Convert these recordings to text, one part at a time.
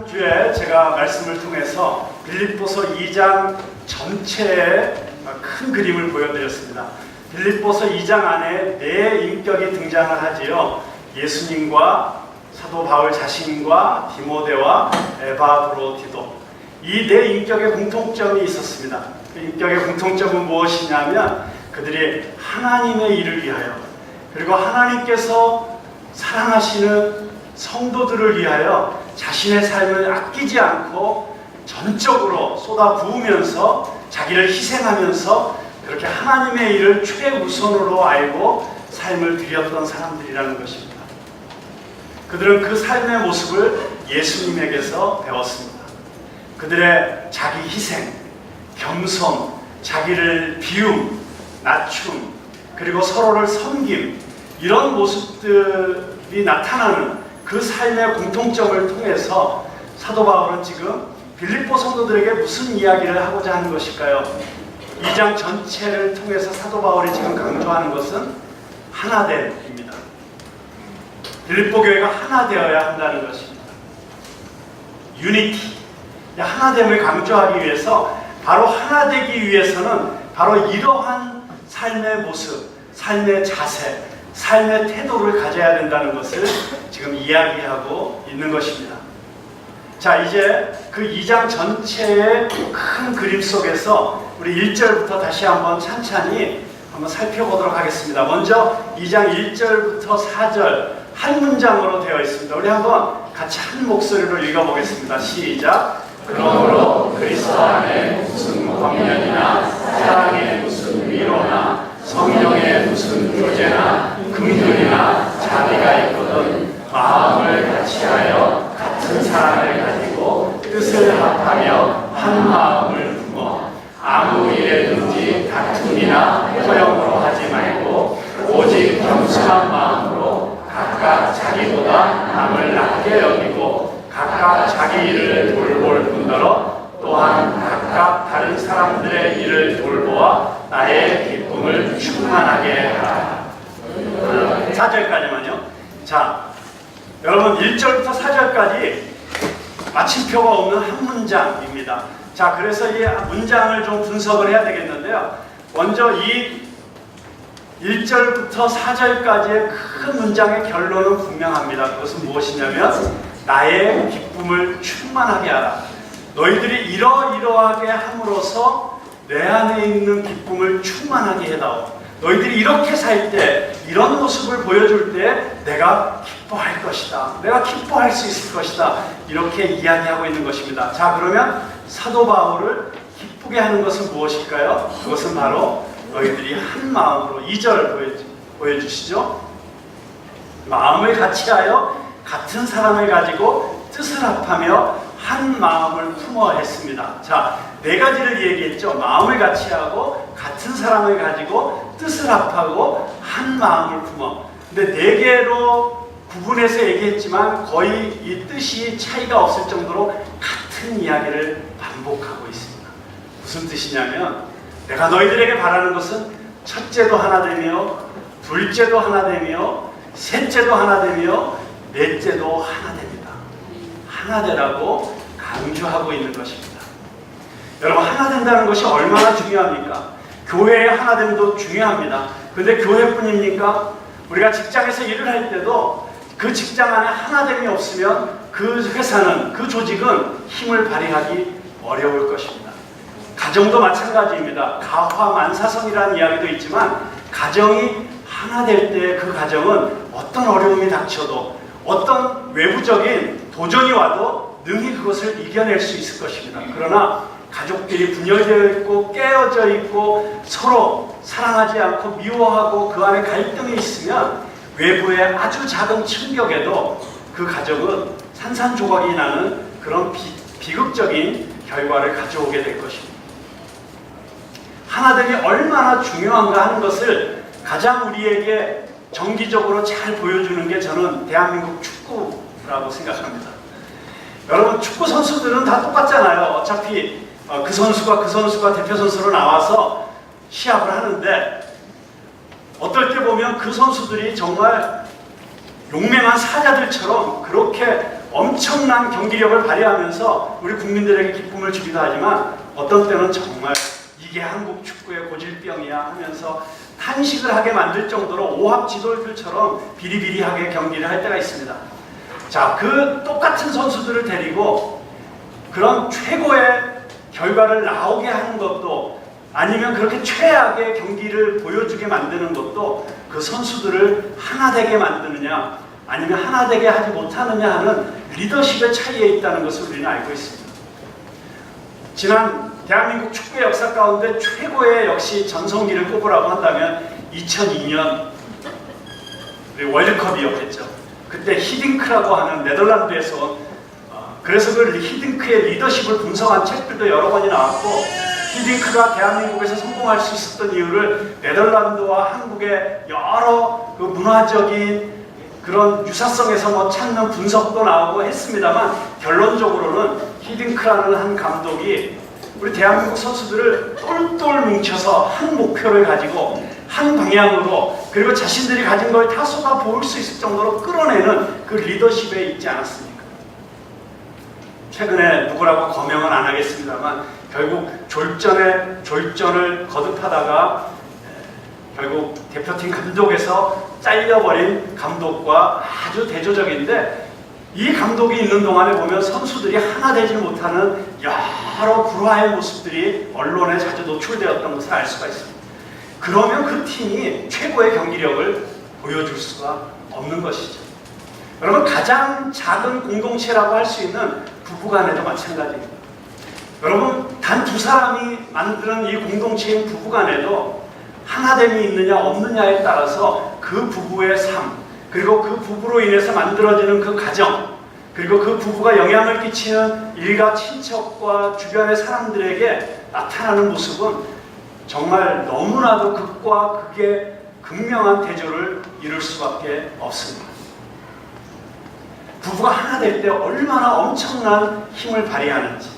지난주에 제가 말씀을 통해서 빌립보서 2장 전체의 큰 그림을 보여드렸습니다. 빌립보서 2장 안에 네 인격이 등장을 하지요. 예수님과 사도 바울 자신과 디모데와 에바브로디도, 이 네 인격의 공통점이 있었습니다. 그 인격의 공통점은 무엇이냐면 그들이 하나님의 일을 위하여, 그리고 하나님께서 사랑하시는 성도들을 위하여 자신의 삶을 아끼지 않고 전적으로 쏟아부으면서 자기를 희생하면서 그렇게 하나님의 일을 최우선으로 알고 삶을 드렸던 사람들이라는 것입니다. 그들은 그 삶의 모습을 예수님에게서 배웠습니다. 그들의 자기 희생, 겸손, 자기를 비움, 낮춤, 그리고 서로를 섬김, 이런 모습들이 나타나는 그 삶의 공통점을 통해서 사도 바울은 지금 빌립보 성도들에게 무슨 이야기를 하고자 하는 것일까요? 2장 전체를 통해서 사도 바울이 지금 강조하는 것은 하나됨입니다. 빌립보 교회가 하나 되어야 한다는 것입니다. 유니티, 하나됨을 강조하기 위해서, 바로 하나 되기 위해서는 바로 이러한 삶의 모습, 삶의 자세, 삶의 태도를 가져야 된다는 것을 지금 이야기하고 있는 것입니다. 자, 이제 그 2장 전체의 큰 그림 속에서 우리 1절부터 다시 한번 찬찬히 한번 살펴보도록 하겠습니다. 먼저 2장 1절부터 4절 한 문장으로 되어 있습니다. 우리 한번 같이 한 목소리로 읽어보겠습니다. 시작. 그러므로 그리스도 안에 무슨 화면이나 사랑의 무슨 위로나 성령의 무슨 교제나 긍휼이나 자비가 있거든 마음을 같이하여 같은 사랑을 가지고 뜻을 합하며 한 마음을 품어 아무 일에든지 다툼이나 허영으로 하지 말고 오직 겸손한 마음으로 각각 자기보다 남을 낮게 여기고 각각 자기 일을 돌볼 뿐더러 또한 각각 다른 사람들의 일을 돌보아 나의 기쁨을 충만하게 하라. 4절까지만요. 자, 여러분 1절부터 4절까지 마침표가 없는 한 문장입니다. 자, 그래서 이 문장을 좀 분석을 해야 되겠는데요. 먼저 이 1절부터 4절까지의 큰 문장의 결론은 분명합니다. 그것은 무엇이냐면 나의 기쁨을 충만하게 하라. 너희들이 이러이러하게 함으로써 내 안에 있는 기쁨을 충만하게 해다오. 너희들이 이렇게 살 때, 이런 모습을 보여줄 때 내가 기뻐할 것이다. 내가 기뻐할 수 있을 것이다. 이렇게 이야기하고 있는 것입니다. 자, 그러면 사도 바울을 기쁘게 하는 것은 무엇일까요? 그것은 바로 너희들이 한 마음으로, 2절 보여주시죠. 마음을 같이하여 같은 사랑을 가지고 뜻을 합하며 한 마음을 품어 했습니다. 자, 네 가지를 얘기했죠. 마음을 같이하고 같은 사랑을 가지고 뜻을 합하고 한 마음을 품어. 근데 네 개로 구분해서 얘기했지만 거의 이 뜻이 차이가 없을 정도로 같은 이야기를 반복하고 있습니다. 무슨 뜻이냐면 내가 너희들에게 바라는 것은 첫째도 하나 되며 둘째도 하나 되며 셋째도 하나 되며 넷째도 하나 됩니다. 하나 되라고 강조하고 있는 것입니다. 여러분, 하나 된다는 것이 얼마나 중요합니까? 교회의 하나됨도 중요합니다. 근데 교회뿐입니까? 우리가 직장에서 일을 할 때도 그 직장 안에 하나됨이 없으면 그 회사는, 그 조직은 힘을 발휘하기 어려울 것입니다. 가정도 마찬가지입니다. 가화만사성이라는 이야기도 있지만 가정이 하나 될 때 그 가정은 어떤 어려움이 닥쳐도, 어떤 외부적인 도전이 와도 능히 그것을 이겨낼 수 있을 것입니다. 그러나 가족들이 분열되어 있고 깨어져 있고 서로 사랑하지 않고 미워하고 그 안에 갈등이 있으면 외부의 아주 작은 충격에도 그 가정은 산산조각이 나는 그런 비극적인 결과를 가져오게 될 것입니다. 하나됨이 얼마나 중요한가 하는 것을 가장 우리에게 정기적으로 잘 보여주는 게 저는 대한민국 축구라고 생각합니다. 여러분, 축구 선수들은 다 똑같잖아요. 어차피 그 선수가 대표 선수로 나와서 시합을 하는데 어떨 때 보면 그 선수들이 정말 용맹한 사자들처럼 그렇게 엄청난 경기력을 발휘하면서 우리 국민들에게 기쁨을 주기도 하지만 어떤 때는 정말 이게 한국 축구의 고질병이야 하면서 탄식을 하게 만들 정도로 오합지졸들처럼 비리비리하게 경기를 할 때가 있습니다. 자, 그 똑같은 선수들을 데리고 그런 최고의 결과를 나오게 하는 것도 아니면 그렇게 최악의 경기를 보여주게 만드는 것도 그 선수들을 하나 되게 만드느냐 아니면 하나 되게 하지 못하느냐 하는 리더십의 차이에 있다는 것을 우리는 알고 있습니다. 지난 대한민국 축구의 역사 가운데 최고의 역시 전성기를 꼽으라고 한다면 2002년 월드컵이었겠죠. 그때 히딩크라고 하는 네덜란드에서 온 그래서 그 히딩크의 리더십을 분석한 책들도 여러 권이 나왔고 히딩크가 대한민국에서 성공할 수 있었던 이유를 네덜란드와 한국의 여러 그 문화적인 그런 유사성에서 뭐 찾는 분석도 나오고 했습니다만 결론적으로는 히딩크라는 한 감독이 우리 대한민국 선수들을 똘똘 뭉쳐서 한 목표를 가지고 한 방향으로 그리고 자신들이 가진 걸 다 쏟아 부을 수 있을 정도로 끌어내는 그 리더십에 있지 않았습니까? 최근에 누구라고 거명은 안 하겠습니다만 결국 졸전을 거듭하다가 결국 대표팀 감독에서 잘려버린 감독과 아주 대조적인데 이 감독이 있는 동안에 보면 선수들이 하나 되지 못하는 여러 불화의 모습들이 언론에 자주 노출되었던 것을 알 수가 있습니다. 그러면 그 팀이 최고의 경기력을 보여줄 수가 없는 것이죠. 여러분 가장 작은 공동체라고 할 수 있는 부부간에도 마찬가지입니다. 여러분 단 두 사람이 만드는 이 공동체인 부부간에도 하나됨이 있느냐 없느냐에 따라서 그 부부의 삶 그리고 그 부부로 인해서 만들어지는 그 가정 그리고 그 부부가 영향을 끼치는 일가 친척과 주변의 사람들에게 나타나는 모습은 정말 너무나도 극과 극의 극명한 대조를 이룰 수밖에 없습니다. 부부가 하나 될 때 얼마나 엄청난 힘을 발휘하는지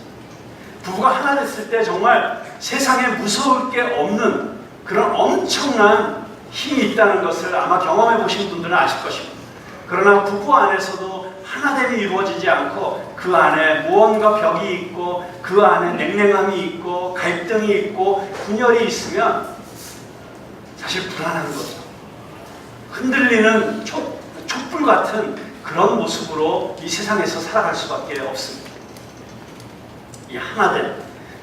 부부가 하나 됐을 때 정말 세상에 무서울 게 없는 그런 엄청난 힘이 있다는 것을 아마 경험해 보신 분들은 아실 것입니다. 그러나 부부 안에서도 하나됨이 이루어지지 않고 그 안에 무언가 벽이 있고 그 안에 냉랭함이 있고 갈등이 있고 분열이 있으면 사실 불안한 거죠. 흔들리는 촛불 같은 그런 모습으로 이 세상에서 살아갈 수밖에 없습니다. 이 하나됨,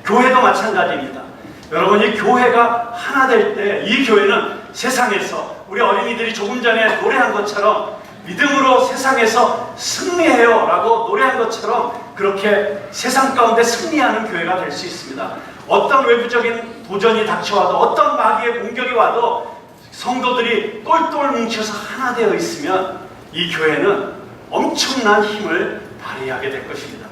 교회도 마찬가지입니다. 여러분 이 교회가 하나 될 때 이 교회는 세상에서 우리 어린이들이 조금 전에 노래한 것처럼 믿음으로 세상에서 승리해요 라고 노래한 것처럼 그렇게 세상 가운데 승리하는 교회가 될 수 있습니다. 어떤 외부적인 도전이 닥쳐와도 어떤 마귀의 공격이 와도 성도들이 똘똘 뭉쳐서 하나 되어 있으면 이 교회는 엄청난 힘을 발휘하게 될 것입니다.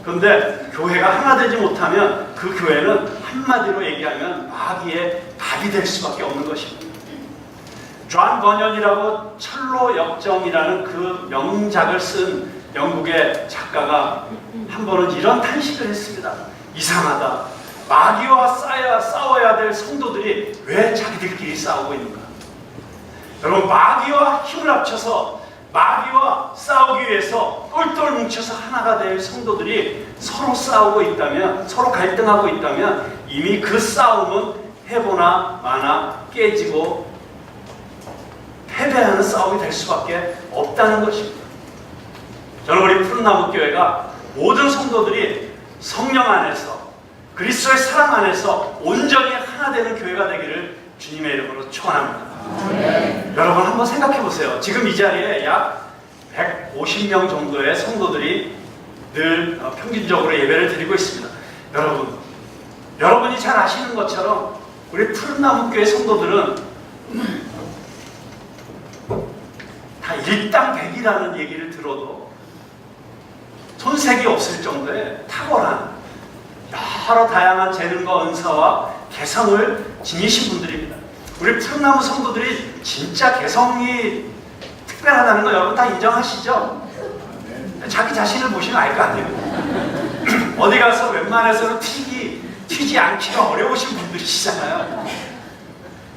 그런데 교회가 하나 되지 못하면 그 교회는 한마디로 얘기하면 마귀의 밥이 될 수밖에 없는 것입니다. 존 버년이라고 철로 역정이라는 그 명작을 쓴 영국의 작가가 한 번은 이런 탄식을 했습니다. 이상하다. 마귀와 싸워야 될 성도들이 왜 자기들끼리 싸우고 있는가? 여러분 마귀와 힘을 합쳐서 마귀와 싸우기 위해서 똘똘 뭉쳐서 하나가 될 성도들이 서로 싸우고 있다면 서로 갈등하고 있다면 이미 그 싸움은 해보나 마나 깨지고 패배하는 싸움이 될 수밖에 없다는 것입니다. 저는 우리 푸른나무 교회가 모든 성도들이 성령 안에서 그리스도의 사랑 안에서 온전히 하나 되는 교회가 되기를 주님의 이름으로 축원합니다. 여러분 한번 생각해 보세요. 지금 이 자리에 약 150명 정도의 성도들이 늘 평균적으로 예배를 드리고 있습니다. 여러분이 잘 아시는 것처럼 우리 푸른나무교회 성도들은 다 일당백이라는 얘기를 들어도 손색이 없을 정도의 탁월한 여러 다양한 재능과 은사와 개성을 지니신 분들입니다. 우리 푸른나무 성도들이 진짜 개성이 특별하다는 거 여러분 다 인정하시죠? 자기 자신을 보시면 알 거 아니에요. 어디 가서 웬만해서는 튀지 않기가 어려우신 분들이시잖아요.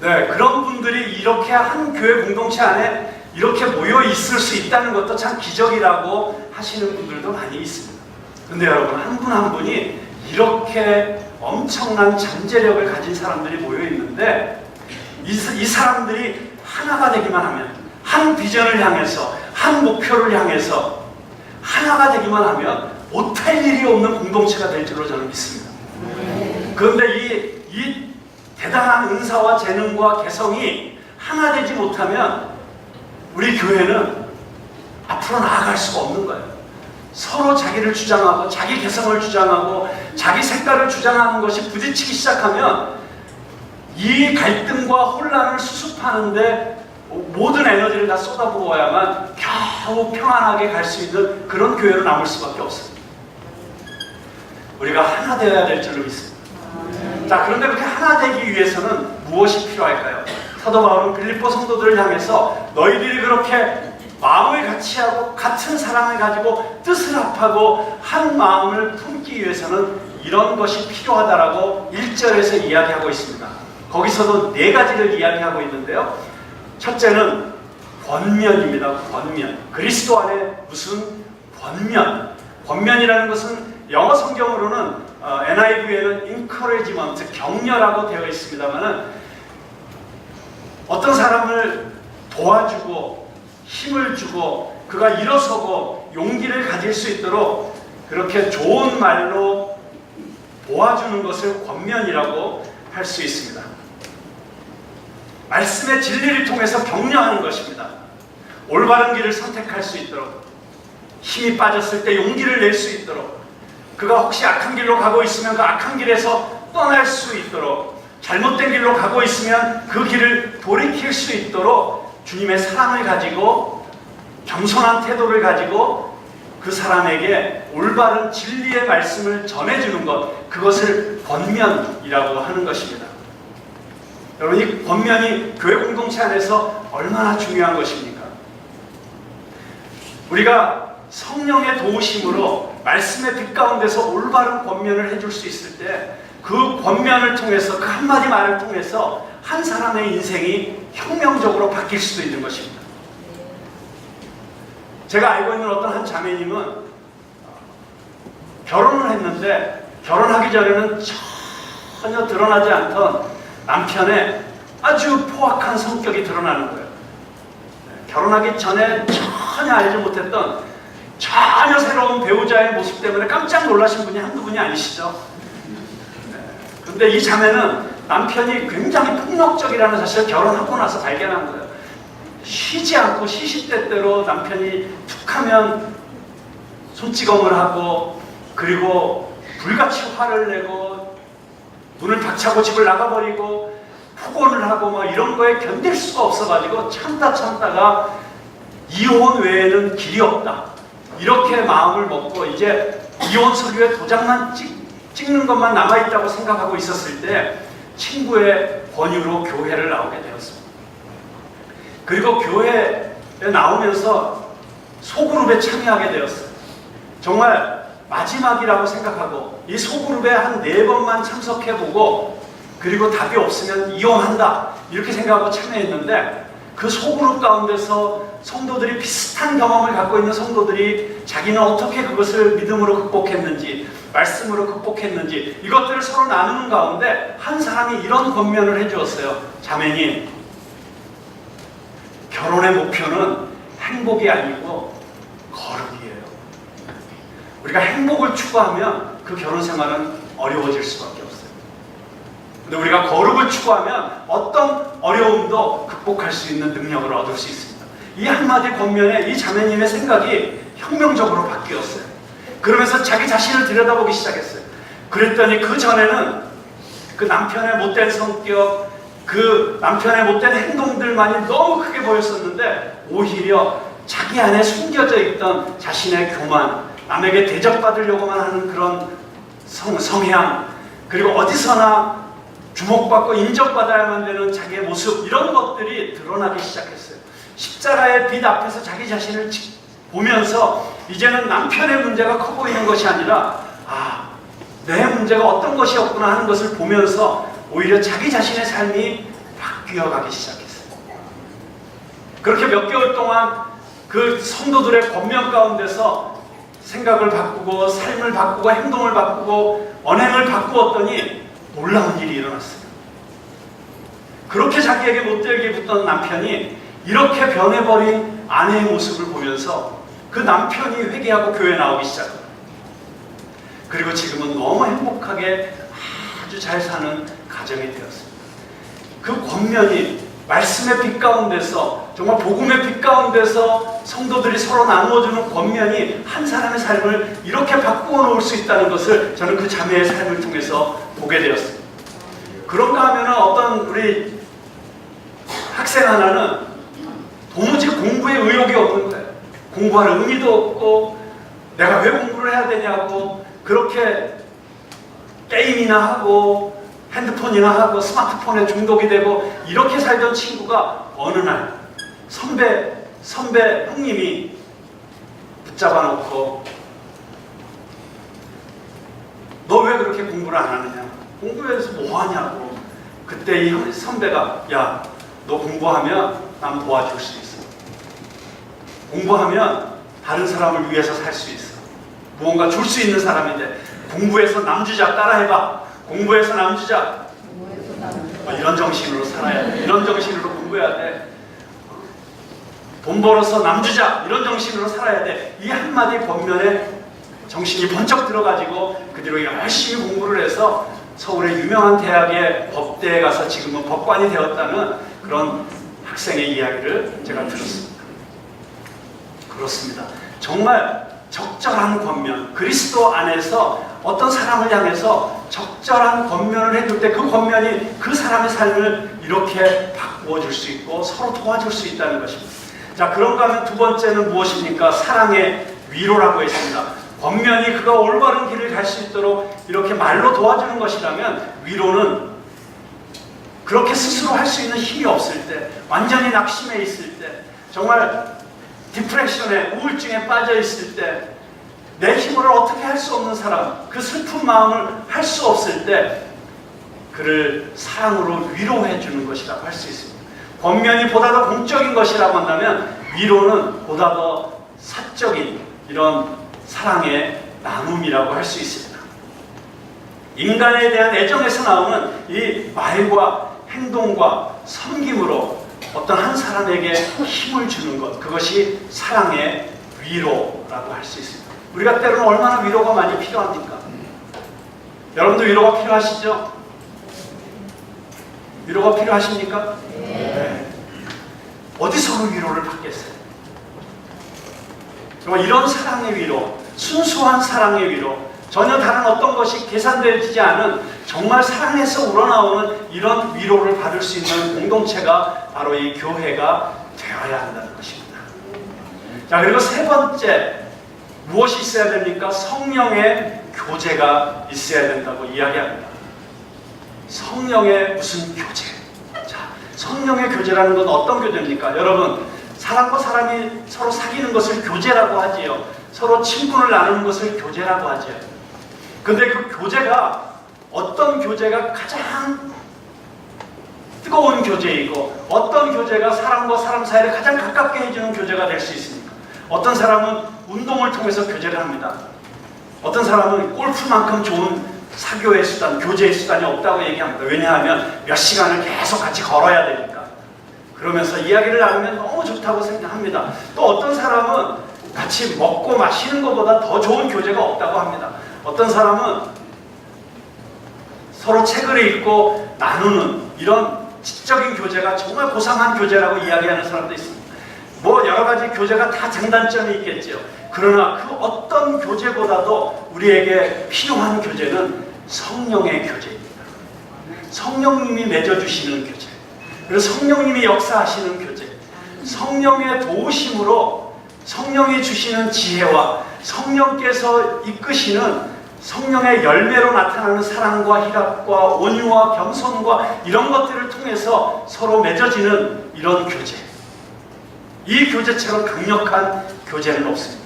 네, 그런 분들이 이렇게 한 교회 공동체 안에 이렇게 모여 있을 수 있다는 것도 참 기적이라고 하시는 분들도 많이 있습니다. 근데 여러분, 한 분 한 분이 이렇게 엄청난 잠재력을 가진 사람들이 모여 있는데 이 사람들이 하나가 되기만 하면, 한 비전을 향해서, 한 목표를 향해서 하나가 되기만 하면 못할 일이 없는 공동체가 될 줄로 저는 믿습니다. 그런데 이 대단한 은사와 재능과 개성이 하나 되지 못하면 우리 교회는 앞으로 나아갈 수가 없는 거예요. 서로 자기를 주장하고 자기 개성을 주장하고 자기 색깔을 주장하는 것이 부딪히기 시작하면 이 갈등과 혼란을 수습하는데 모든 에너지를 다 쏟아부어야만 겨우 평안하게 갈 수 있는 그런 교회로 남을 수밖에 없습니다. 우리가 하나 되어야 될 줄로 믿습니다. 자, 그런데 그렇게 하나 되기 위해서는 무엇이 필요할까요? 사도 바울은 빌립보 성도들을 향해서 너희들이 그렇게 마음을 같이하고 같은 사랑을 가지고 뜻을 합하고 한 마음을 품기 위해서는 이런 것이 필요하다라고 1절에서 이야기하고 있습니다. 거기서도 4가지를 이야기하고 있는데요. 첫째는 권면입니다. 권면. 그리스도 안에 무슨 권면. 권면이라는 것은 영어 성경으로는 NIV에는 encouragement, 격려라고 되어 있습니다만은 어떤 사람을 도와주고 힘을 주고 그가 일어서고 용기를 가질 수 있도록 그렇게 좋은 말로 도와주는 것을 권면이라고 할 수 있습니다. 말씀의 진리를 통해서 격려하는 것입니다. 올바른 길을 선택할 수 있도록, 힘이 빠졌을 때 용기를 낼 수 있도록, 그가 혹시 악한 길로 가고 있으면 그 악한 길에서 떠날 수 있도록, 잘못된 길로 가고 있으면 그 길을 돌이킬 수 있도록 주님의 사랑을 가지고 겸손한 태도를 가지고 그 사람에게 올바른 진리의 말씀을 전해주는 것, 그것을 권면이라고 하는 것입니다. 여러분, 이 권면이 교회 공동체 안에서 얼마나 중요한 것입니까? 우리가 성령의 도우심으로 말씀의 빛 가운데서 올바른 권면을 해줄 수 있을 때 그 권면을 통해서, 그 한마디 말을 통해서 한 사람의 인생이 혁명적으로 바뀔 수도 있는 것입니다. 제가 알고 있는 어떤 한 자매님은 결혼을 했는데 결혼하기 전에는 전혀 드러나지 않던 남편의 아주 포악한 성격이 드러나는 거예요. 결혼하기 전에 전혀 알지 못했던 전혀 새로운 배우자의 모습 때문에 깜짝 놀라신 분이 한두 분이 아니시죠. 그런데 이 자매는 남편이 굉장히 폭력적이라는 사실을 결혼하고 나서 발견한 거예요. 쉬지 않고 시시때때로 남편이 툭하면 손찌검을 하고, 그리고 불같이 화를 내고 문을 박차고 집을 나가버리고 폭언을 하고 뭐 이런 거에 견딜 수가 없어가지고 참다가 이혼 외에는 길이 없다, 이렇게 마음을 먹고 이제 이혼 서류에 도장만 찍는 것만 남아있다고 생각하고 있었을 때 친구의 권유로 교회를 나오게 되었습니다. 그리고 교회에 나오면서 소그룹에 참여하게 되었어요. 정말 마지막이라고 생각하고 이 소그룹에 한 4번만 참석해보고 그리고 답이 없으면 이혼한다, 이렇게 생각하고 참여했는데 그 소그룹 가운데서 성도들이 비슷한 경험을 갖고 있는 성도들이 자기는 어떻게 그것을 믿음으로 극복했는지, 말씀으로 극복했는지, 이것들을 서로 나누는 가운데 한 사람이 이런 권면을 해주었어요. 자매님, 결혼의 목표는 행복이 아니고 거룩이에요. 우리가 행복을 추구하면 그 결혼 생활은 어려워질 수밖에 없어요. 근데 우리가 거룩을 추구하면 어떤 어려움도 극복할 수 있는 능력을 얻을 수 있습니다. 이 한마디 권면에 이 자매님의 생각이 혁명적으로 바뀌었어요. 그러면서 자기 자신을 들여다보기 시작했어요. 그랬더니 그 전에는 그 남편의 못된 성격, 그 남편의 못된 행동들만이 너무 크게 보였었는데 오히려 자기 안에 숨겨져 있던 자신의 교만, 남에게 대접받으려고만 하는 그런 성향, 그리고 어디서나 주목받고 인정받아야만 되는 자기의 모습, 이런 것들이 드러나기 시작했어요. 십자가의 빛 앞에서 자기 자신을 보면서 이제는 남편의 문제가 커 보이는 것이 아니라 내 문제가 어떤 것이었구나 하는 것을 보면서 오히려 자기 자신의 삶이 바뀌어가기 시작했어요. 그렇게 몇 개월 동안 그 성도들의 권면 가운데서 생각을 바꾸고 삶을 바꾸고 행동을 바꾸고 언행을 바꾸었더니 놀라운 일이 일어났어요. 그렇게 자기에게 못되게 굴던 남편이 이렇게 변해버린 아내의 모습을 보면서 그 남편이 회개하고 교회에 나오기 시작합니다. 그리고 지금은 너무 행복하게 아주 잘 사는 가정이 되었습니다. 그 권면이 말씀의 빛 가운데서, 정말 복음의 빛 가운데서 성도들이 서로 나누어주는 권면이 한 사람의 삶을 이렇게 바꾸어 놓을 수 있다는 것을 저는 그 자매의 삶을 통해서 보게 되었습니다. 그런가 하면 어떤 우리 학생 하나는 도무지 공부에 의욕이 없는 거예요. 공부할 의미도 없고 내가 왜 공부를 해야 되냐고, 그렇게 게임이나 하고 핸드폰이나 하고 스마트폰에 중독이 되고 이렇게 살던 친구가 어느 날 선배 형님이 붙잡아 놓고 너 왜 그렇게 공부를 안 하느냐, 공부해서 뭐 하냐고. 그때 이 선배가 야, 너 공부하면 난 도와줄 수 있어. 공부하면 다른 사람을 위해서 살 수 있어. 무언가 줄 수 있는 사람이 돼. 공부해서 남주작 따라해봐. 공부해서 남주작. 이런 정신으로 살아야 돼. 이런 정신으로 공부해야 돼. 돈 벌어서 남주작. 이런 정신으로 살아야 돼. 이 한마디 권면에 정신이 번쩍 들어가지고 그 뒤로 열심히 공부를 해서 서울의 유명한 대학의 법대에 가서 지금은 법관이 되었다는 그런 학생의 이야기를 제가 들었습니다. 그렇습니다. 정말 적절한 권면, 그리스도 안에서 어떤 사람을 향해서 적절한 권면을 해줄 때 그 권면이 그 사람의 삶을 이렇게 바꾸어 줄 수 있고 서로 도와줄 수 있다는 것입니다. 자, 그런가 하면 두 번째는 무엇입니까? 사랑의 위로라고 했습니다. 권면이 그가 올바른 길을 갈 수 있도록 이렇게 말로 도와주는 것이라면, 위로는 그렇게 스스로 할 수 있는 힘이 없을 때, 완전히 낙심해 있을 때, 정말 디프레션에, 우울증에 빠져 있을 때, 내 힘으로 어떻게 할 수 없는 사람, 그 슬픈 마음을 할 수 없을 때 그를 사랑으로 위로해 주는 것이라고 할 수 있습니다. 권면이 보다 더 공적인 것이라고 한다면, 위로는 보다 더 사적인 이런 사랑의 나눔이라고 할 수 있습니다. 인간에 대한 애정에서 나오는 이 말과 행동과 섬김으로 어떤 한 사람에게 힘을 주는 것, 그것이 사랑의 위로라고 할 수 있습니다. 우리가 때로는 얼마나 위로가 많이 필요합니까? 여러분도 위로가 필요하시죠? 위로가 필요하십니까? 네. 어디서 위로를 받겠어요? 정말 이런 사랑의 위로, 순수한 사랑의 위로, 전혀 다른 어떤 것이 계산되지 않은 정말 사랑에서 우러나오는 이런 위로를 받을 수 있는 공동체가 바로 이 교회가 되어야 한다는 것입니다. 자, 그리고 세 번째, 무엇이 있어야 됩니까? 성령의 교제가 있어야 된다고 이야기합니다. 성령의 무슨 교제? 자, 성령의 교제라는 건 어떤 교제입니까? 여러분, 사람과 사람이 서로 사귀는 것을 교제라고 하지요. 서로 친분을 나누는 것을 교제라고 하지요. 근데 그 교제가, 어떤 교제가 가장 뜨거운 교제이고 어떤 교제가 사람과 사람 사이를 가장 가깝게 해주는 교제가 될 수 있습니까? 어떤 사람은 운동을 통해서 교제를 합니다. 어떤 사람은 골프만큼 좋은 사교의 수단, 교제의 수단이 없다고 얘기합니다. 왜냐하면 몇 시간을 계속 같이 걸어야 되니까. 그러면서 이야기를 나누면 너무 좋다고 생각합니다. 또 어떤 사람은 같이 먹고 마시는 것보다 더 좋은 교제가 없다고 합니다. 어떤 사람은 서로 책을 읽고 나누는 이런 지적인 교제가 정말 고상한 교제라고 이야기하는 사람도 있습니다. 뭐 여러 가지 교제가 다 장단점이 있겠죠. 그러나 그 어떤 교제보다도 우리에게 필요한 교제는 성령의 교제입니다. 성령님이 맺어주시는 교제, 그리고 성령님이 역사하시는 교제, 성령의 도우심으로 성령이 주시는 지혜와 성령께서 이끄시는 성령의 열매로 나타나는 사랑과 희락과 온유와 겸손과 이런 것들을 통해서 서로 맺어지는 이런 교제. 이 교제처럼 강력한 교제는 없습니다.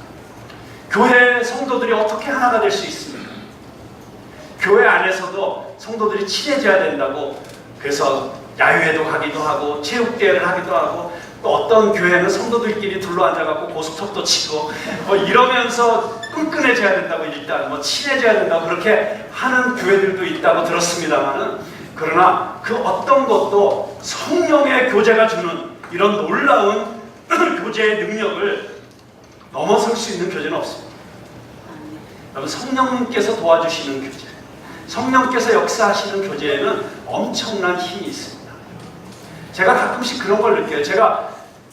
교회 성도들이 어떻게 하나가 될 수 있습니까? 교회 안에서도 성도들이 친해져야 된다고, 그래서 야유회도 하기도 하고 체육대회를 하기도 하고 또 어떤 교회는 성도들끼리 둘러앉아갖고 고스톱도 치고 뭐 이러면서 끈끈해져야 된다고, 일단 뭐 친해져야 된다고 그렇게 하는 교회들도 있다고 들었습니다만은, 그러나 그 어떤 것도 성령의 교제가 주는 이런 놀라운 교제의 능력을 넘어설 수 있는 교제는 없습니다. 여러분, 성령님께서 도와주시는 교제, 성령께서 역사하시는 교제에는 엄청난 힘이 있습니다. 제가 가끔씩 그런 걸 느껴요. 제가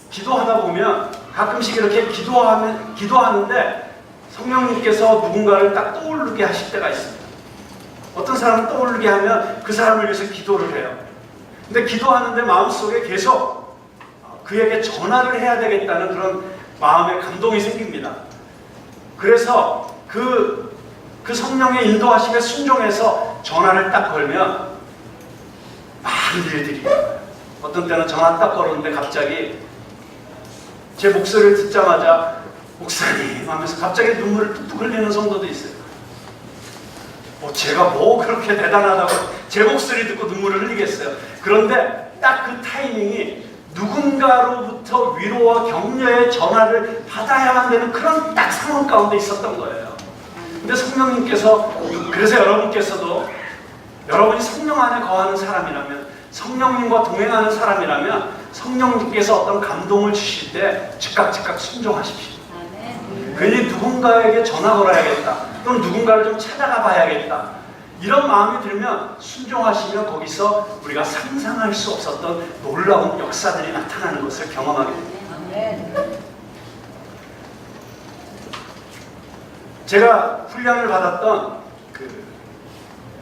기도하다 보면 가끔씩 이렇게 기도하는데 성령님께서 누군가를 딱 떠오르게 하실 때가 있습니다. 어떤 사람을 떠오르게 하면 그 사람을 위해서 기도를 해요. 근데 기도하는데 마음속에 계속 그에게 전화를 해야 되겠다는 그런 마음의 감동이 생깁니다. 그래서 그 성령의 인도하심에 순종해서 전화를 딱 걸면 많은 일들이 있어요. 어떤 때는 전화 딱 걸었는데 갑자기 제 목소리를 듣자마자 목사님 하면서 갑자기 눈물을 뚝뚝 흘리는 성도도 있어요. 제가 뭐 그렇게 대단하다고 제 목소리 듣고 눈물을 흘리겠어요. 그런데 딱 그 타이밍이 누군가로부터 위로와 격려의 전화를 받아야만 되는 그런 딱 상황 가운데 있었던 거예요. 근데 성령님께서, 그래서 여러분께서도 여러분이 성령 안에 거하는 사람이라면, 성령님과 동행하는 사람이라면 성령님께서 어떤 감동을 주실 때 즉각 순종하십시오. 괜히 누군가에게 전화 걸어야겠다, 또는 누군가를 좀 찾아가 봐야겠다, 이런 마음이 들면 순종하시면 거기서 우리가 상상할 수 없었던 놀라운 역사들이 나타나는 것을 경험하게 됩니다. 제가 훈련을 받았던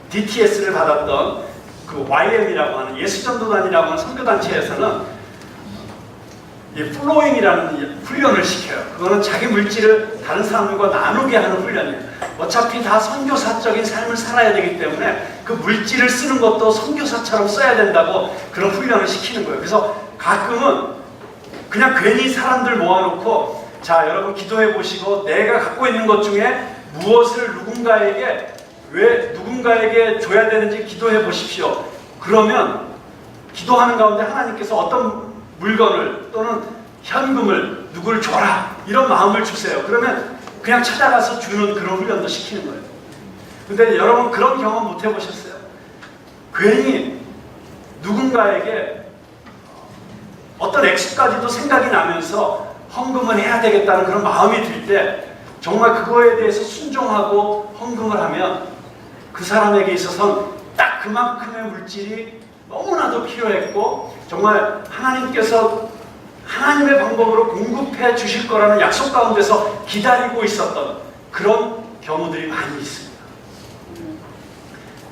DTS를 받았던 YM이라고 하는 예수전도단이라고 하는 선교단체에서는 플로잉이라는 훈련을 시켜요. 그거는 자기 물질을 다른 사람들과 나누게 하는 훈련이에요. 어차피 다 선교사적인 삶을 살아야 되기 때문에 그 물질을 쓰는 것도 선교사처럼 써야 된다고 그런 훈련을 시키는 거예요. 그래서 가끔은 그냥 괜히 사람들 모아놓고, 자, 여러분 기도해 보시고 내가 갖고 있는 것 중에 무엇을 누군가에게 줘야 되는지 기도해 보십시오. 그러면 기도하는 가운데 하나님께서 어떤 물건을 또는 현금을 누굴 줘라, 이런 마음을 주세요. 그러면 그냥 찾아가서 주는 그런 훈련도 시키는 거예요. 근데 여러분 그런 경험 못 해보셨어요? 괜히 누군가에게 어떤 액수까지도 생각이 나면서 헌금을 해야 되겠다는 그런 마음이 들 때 정말 그거에 대해서 순종하고 헌금을 하면 그 사람에게 있어서는 딱 그만큼의 물질이 너무나도 필요했고, 정말 하나님께서 하나님의 방법으로 공급해 주실 거라는 약속 가운데서 기다리고 있었던 그런 경우들이 많이 있습니다.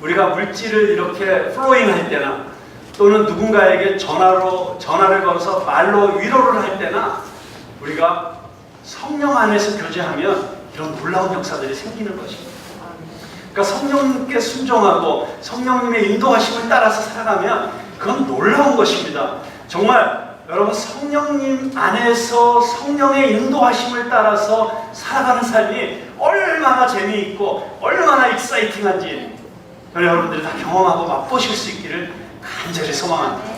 우리가 물질을 이렇게 플로잉 할 때나, 또는 누군가에게 전화를 걸어서 말로 위로를 할 때나, 우리가 성령 안에서 교제하면 이런 놀라운 역사들이 생기는 것입니다. 그러니까 성령님께 순종하고 성령님의 인도하심을 따라서 살아가면 그건 놀라운 것입니다. 정말 여러분, 성령님 안에서 성령의 인도하심을 따라서 살아가는 삶이 얼마나 재미있고 얼마나 익사이팅한지 여러분들이 다 경험하고 맛보실 수 있기를 간절히 소망합니다.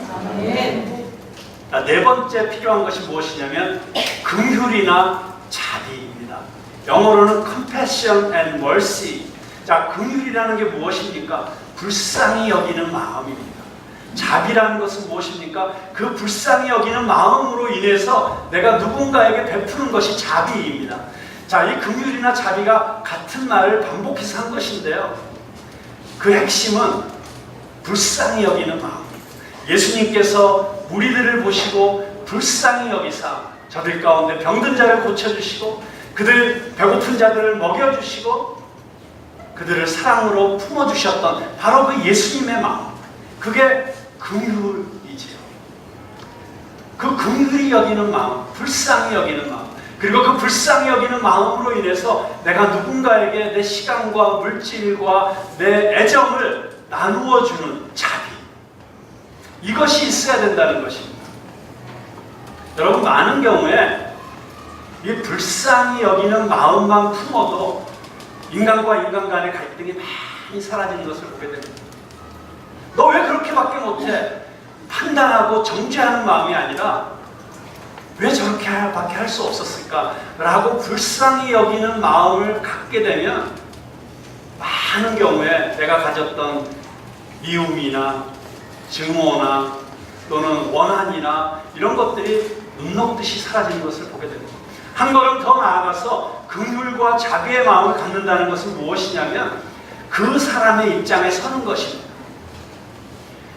네 번째 필요한 것이 무엇이냐면 긍휼이나 자비입니다. 영어로는 compassion and mercy. 자, 긍휼이라는 게 무엇입니까? 불쌍히 여기는 마음입니다. 자비라는 것은 무엇입니까? 그 불쌍히 여기는 마음으로 인해서 내가 누군가에게 베푸는 것이 자비입니다. 자, 이 긍휼이나 자비가 같은 말을 반복해서 한 것인데요, 그 핵심은 불쌍히 여기는 마음입니다. 예수님께서 무리들을 보시고 불쌍히 여기사 저들 가운데 병든 자를 고쳐주시고 그들 배고픈 자들을 먹여주시고 그들을 사랑으로 품어주셨던 바로 그 예수님의 마음, 그게 긍휼이지요. 그 긍휼히 여기는 마음, 불쌍히 여기는 마음, 그리고 그 불쌍히 여기는 마음으로 인해서 내가 누군가에게 내 시간과 물질과 내 애정을 나누어 주는 자비, 이것이 있어야 된다는 것입니다. 여러분, 많은 경우에 이 불쌍히 여기는 마음만 품어도 인간과 인간 간의 갈등이 많이 사라지는 것을 보게 됩니다. 너 왜 그렇게밖에 못해? 판단하고 정죄하는 마음이 아니라 저렇게 밖에 할 수 없었을까? 라고 불쌍히 여기는 마음을 갖게 되면 많은 경우에 내가 가졌던 미움이나 증오나 또는 원한이나 이런 것들이 눈 녹듯이 사라지는 것을 보게 됩니다. 한 걸음 더 나아가서 긍휼과 자비의 마음을 갖는다는 것은 무엇이냐면 그 사람의 입장에 서는 것입니다.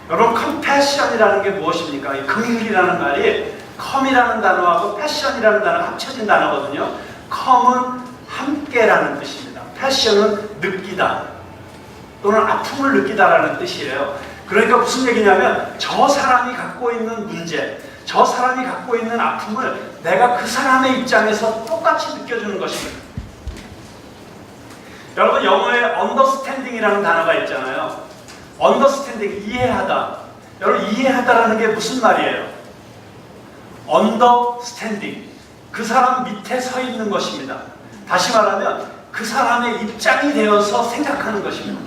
여러분, 컴패션이라는 게 무엇입니까? 이 긍휼이라는 말이 컴이라는 단어하고 패션이라는 단어가 합쳐진 단어거든요. 컴은 함께라는 뜻입니다. 패션은 느끼다 또는 아픔을 느끼다라는 뜻이에요. 그러니까 무슨 얘기냐면 저 사람이 갖고 있는 문제, 저 사람이 갖고 있는 아픔을 내가 그 사람의 입장에서 똑같이 느껴주는 것입니다. 여러분, 영어에 understanding이라는 단어가 있잖아요. understanding, 이해하다. 여러분, 이해하다라는 게 무슨 말이에요? understanding, 그 사람 밑에 서 있는 것입니다. 다시 말하면 그 사람의 입장이 되어서 생각하는 것입니다.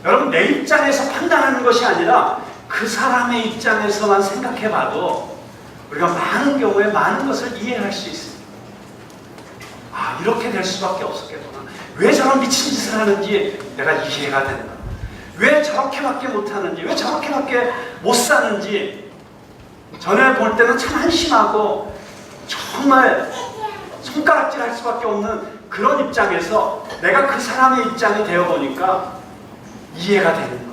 여러분, 내 입장에서 판단하는 것이 아니라 그 사람의 입장에서만 생각해봐도 우리가 많은 경우에 많은 것을 이해할 수 있습니다. 아, 이렇게 될 수밖에 없었겠구나. 왜 저런 미친 짓을 하는지 내가 이해가 된다. 왜 저렇게밖에 못하는지, 왜 저렇게밖에 못 사는지 전에 볼 때는 참 한심하고 정말 손가락질 할 수밖에 없는 그런 입장에서 내가 그 사람의 입장이 되어보니까 이해가 되는 거예요.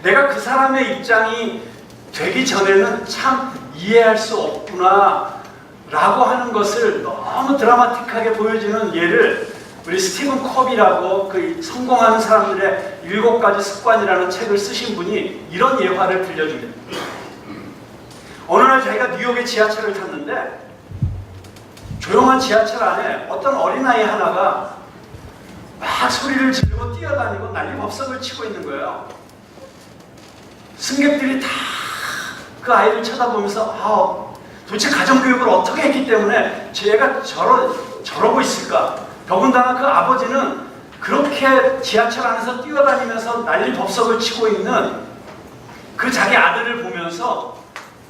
내가 그 사람의 입장이 되기 전에는 참 이해할 수 없구나 라고 하는 것을 너무 드라마틱하게 보여주는 예를 우리 스티븐 컵이라고 그 성공하는 사람들의 7가지 습관이라는 책을 쓰신 분이 이런 예화를 들려줍니다. 어느 날 자기가 뉴욕의 지하철을 탔는데 조용한 지하철 안에 어떤 어린아이 하나가 막 소리를 지르고 뛰어다니고 난리법석을 치고 있는 거예요. 승객들이 다 그 아이를 쳐다보면서 도대체 가정교육을 어떻게 했기 때문에 쟤가 저러고 있을까? 더군다나 그 아버지는 그렇게 지하철 안에서 뛰어다니면서 난리법석을 치고 있는 그 자기 아들을 보면서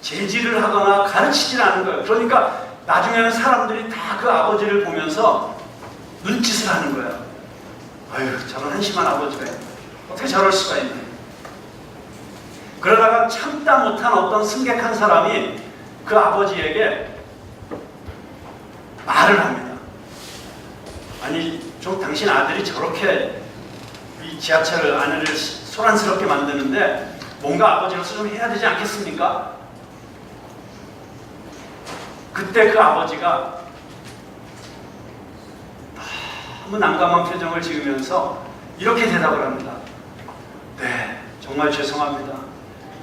제지를 하거나 가르치질 않은 거예요. 그러니까 나중에는 사람들이 다 그 아버지를 보면서 눈짓을 하는 거예요. 아유, 저런 한심한 아버지가 어떻게 저럴 수가 있나. 그러다가 참다 못한 어떤 승객 한 사람이 그 아버지에게 말을 합니다. 아니, 좀 당신 아들이 저렇게 이 지하철 안을 소란스럽게 만드는데 뭔가 아버지로서 좀 해야 되지 않겠습니까? 그때 그 아버지가 너무 난감한 표정을 지으면서 이렇게 대답을 합니다. 네, 정말 죄송합니다.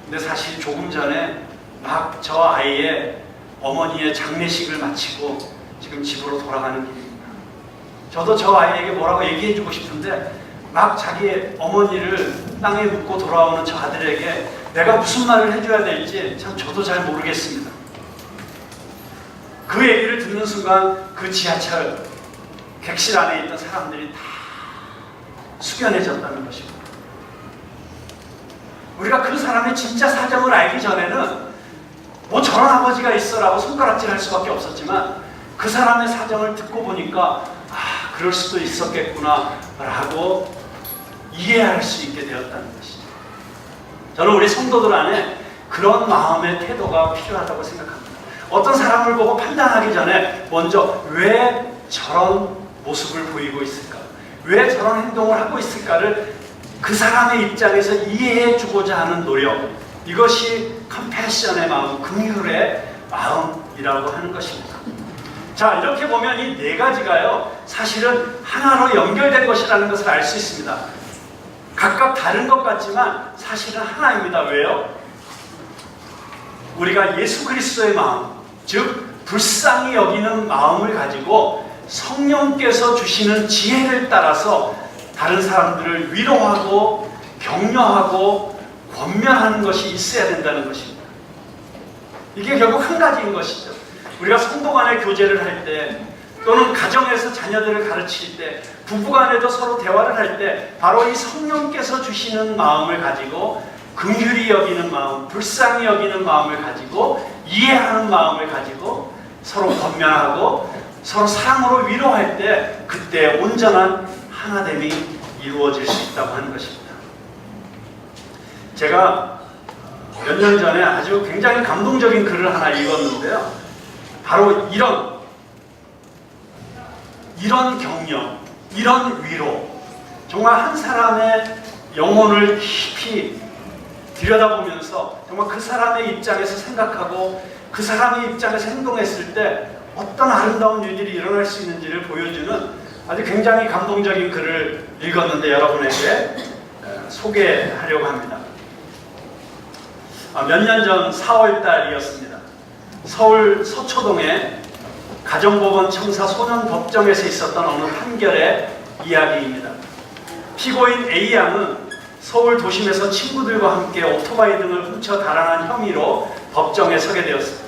근데 사실 조금 전에 막 저 아이의 어머니의 장례식을 마치고 지금 집으로 돌아가는 길입니다. 저도 저 아이에게 뭐라고 얘기해주고 싶은데 막 자기 어머니를 땅에 묻고 돌아오는 저 아들에게 내가 무슨 말을 해줘야 될지 참 저도 잘 모르겠습니다. 그 얘기를 듣는 순간 그 지하철 객실 안에 있던 사람들이 다 숙연해졌다는 것입니다. 우리가 그 사람의 진짜 사정을 알기 전에는 뭐 저런 아버지가 있어라고 손가락질 할 수밖에 없었지만 그 사람의 사정을 듣고 보니까 그럴 수도 있었겠구나 라고 이해할 수 있게 되었다는 것이죠. 저는 우리 성도들 안에 그런 마음의 태도가 필요하다고 생각합니다. 어떤 사람을 보고 판단하기 전에 먼저 왜 저런 모습을 보이고 있을까? 왜 저런 행동을 하고 있을까를 그 사람의 입장에서 이해해 주고자 하는 노력, 이것이 컴패션의 마음, 긍휼의 마음이라고 하는 것입니다. 자, 이렇게 보면 이 4가지가요 사실은 하나로 연결된 것이라는 것을 알 수 있습니다. 각각 다른 것 같지만 사실은 하나입니다. 왜요? 우리가 예수 그리스도의 마음, 즉 불쌍히 여기는 마음을 가지고 성령께서 주시는 지혜를 따라서 다른 사람들을 위로하고 격려하고 권면하는 것이 있어야 된다는 것입니다. 이게 결국 한 가지인 것이죠. 우리가 성도 간의 교제를 할 때 또는 가정에서 자녀들을 가르칠 때 부부간에도 서로 대화를 할 때 바로 이 성령께서 주시는 마음을 가지고 긍휼히 여기는 마음, 불쌍히 여기는 마음을 가지고 이해하는 마음을 가지고 서로 권면하고 서로 사랑으로 위로할 때 그때 온전한 하나됨이 이루어질 수 있다고 하는 것입니다. 제가 몇 년 전에 아주 굉장히 감동적인 글을 하나 읽었는데요. 바로 이런 격려, 이런 위로, 정말 한 사람의 영혼을 깊이 들여다보면서 정말 그 사람의 입장에서 생각하고 그 사람의 입장에서 행동했을 때 어떤 아름다운 일들이 일어날 수 있는지를 보여주는 아주 굉장히 감동적인 글을 읽었는데 여러분에게 소개하려고 합니다. 몇 년 전 4월 달이었습니다. 서울 서초동의 가정법원 청사 소년법정에서 있었던 어느 판결의 이야기입니다. 피고인 A양은 서울 도심에서 친구들과 함께 오토바이 등을 훔쳐 달아난 혐의로 법정에 서게 되었습니다.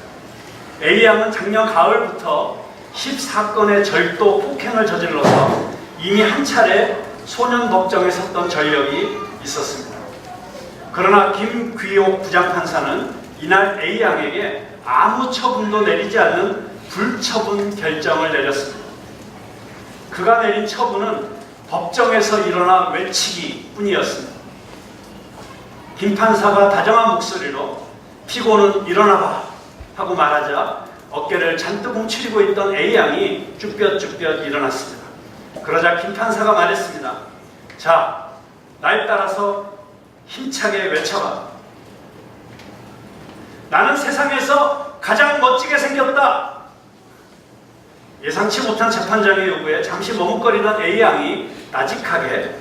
A양은 작년 가을부터 14건의 절도 폭행을 저질러서 이미 한 차례 소년법정에 섰던 전력이 있었습니다. 그러나 김귀옥 부장판사는 이날 A양에게 아무 처분도 내리지 않는 불처분 결정을 내렸습니다. 그가 내린 처분은 법정에서 일어나 외치기 뿐이었습니다. 김 판사가 다정한 목소리로 피고는 일어나봐 하고 말하자 어깨를 잔뜩 움츠리고 있던 A양이 쭈뼛쭈뼛 일어났습니다. 그러자 김 판사가 말했습니다. 자, 날 따라서 힘차게 외쳐봐. 나는 세상에서 가장 멋지게 생겼다. 예상치 못한 재판장의 요구에 잠시 머뭇거리던 A양이 나직하게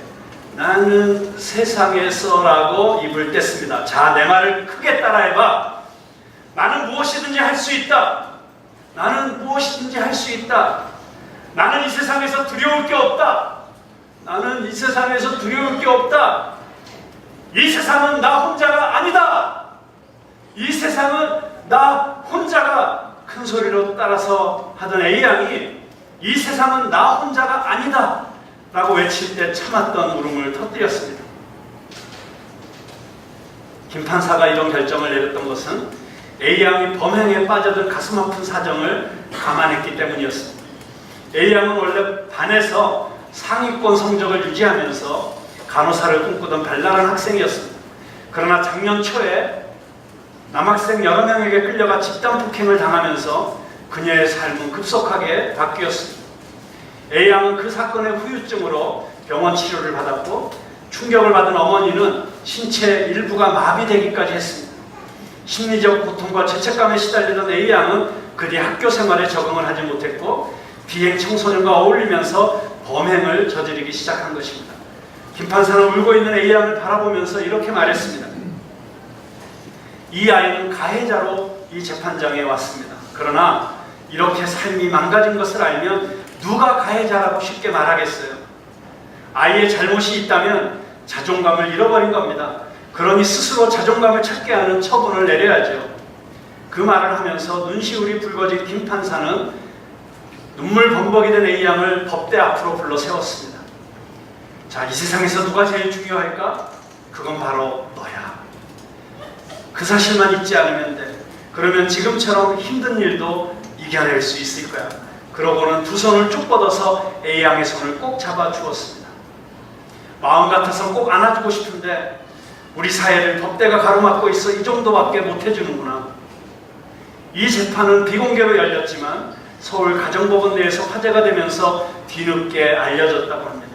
나는 세상에서라고 입을 뗐습니다. 자, 내 말을 크게 따라해봐. 나는 무엇이든지 할 수 있다. 나는 무엇이든지 할 수 있다. 나는 이 세상에서 두려울 게 없다. 나는 이 세상에서 두려울 게 없다. 이 세상은 나 혼자가 아니다. 이 세상은 나 혼자가 큰 소리로 따라서 하던 A양이 이 세상은 나 혼자가 아니다 라고 외칠 때 참았던 울음을 터뜨렸습니다. 김 판사가 이런 결정을 내렸던 것은 A양이 범행에 빠져든 가슴 아픈 사정을 감안했기 때문이었습니다. A양은 원래 반에서 상위권 성적을 유지하면서 간호사를 꿈꾸던 발랄한 학생이었습니다. 그러나 작년 초에 남학생 여러 명에게 끌려가 집단 폭행을 당하면서 그녀의 삶은 급속하게 바뀌었습니다. A양은 그 사건의 후유증으로 병원 치료를 받았고 충격을 받은 어머니는 신체 일부가 마비되기까지 했습니다. 심리적 고통과 죄책감에 시달리던 A양은 그뒤 학교 생활에 적응을 하지 못했고 비행 청소년과 어울리면서 범행을 저지르기 시작한 것입니다. 김 판사는 울고 있는 A양을 바라보면서 이렇게 말했습니다. 이 아이는 가해자로 이 재판장에 왔습니다. 그러나 이렇게 삶이 망가진 것을 알면 누가 가해자라고 쉽게 말하겠어요? 아이의 잘못이 있다면 자존감을 잃어버린 겁니다. 그러니 스스로 자존감을 찾게 하는 처분을 내려야죠. 그 말을 하면서 눈시울이 붉어진 김 판사는 눈물 범벅이 된 A양을 법대 앞으로 불러 세웠습니다. 자, 이 세상에서 누가 제일 중요할까? 그건 바로 너야. 그 사실만 잊지 않으면 돼. 그러면 지금처럼 힘든 일도 이겨낼 수 있을 거야. 그러고는 두 손을 쭉 뻗어서 A양의 손을 꼭 잡아 주었습니다. 마음 같아서 꼭 안아주고 싶은데 우리 사회를 법대가 가로막고 있어 이 정도밖에 못해주는구나. 이 재판은 비공개로 열렸지만 서울 가정법원 내에서 화제가 되면서 뒤늦게 알려졌다고 합니다.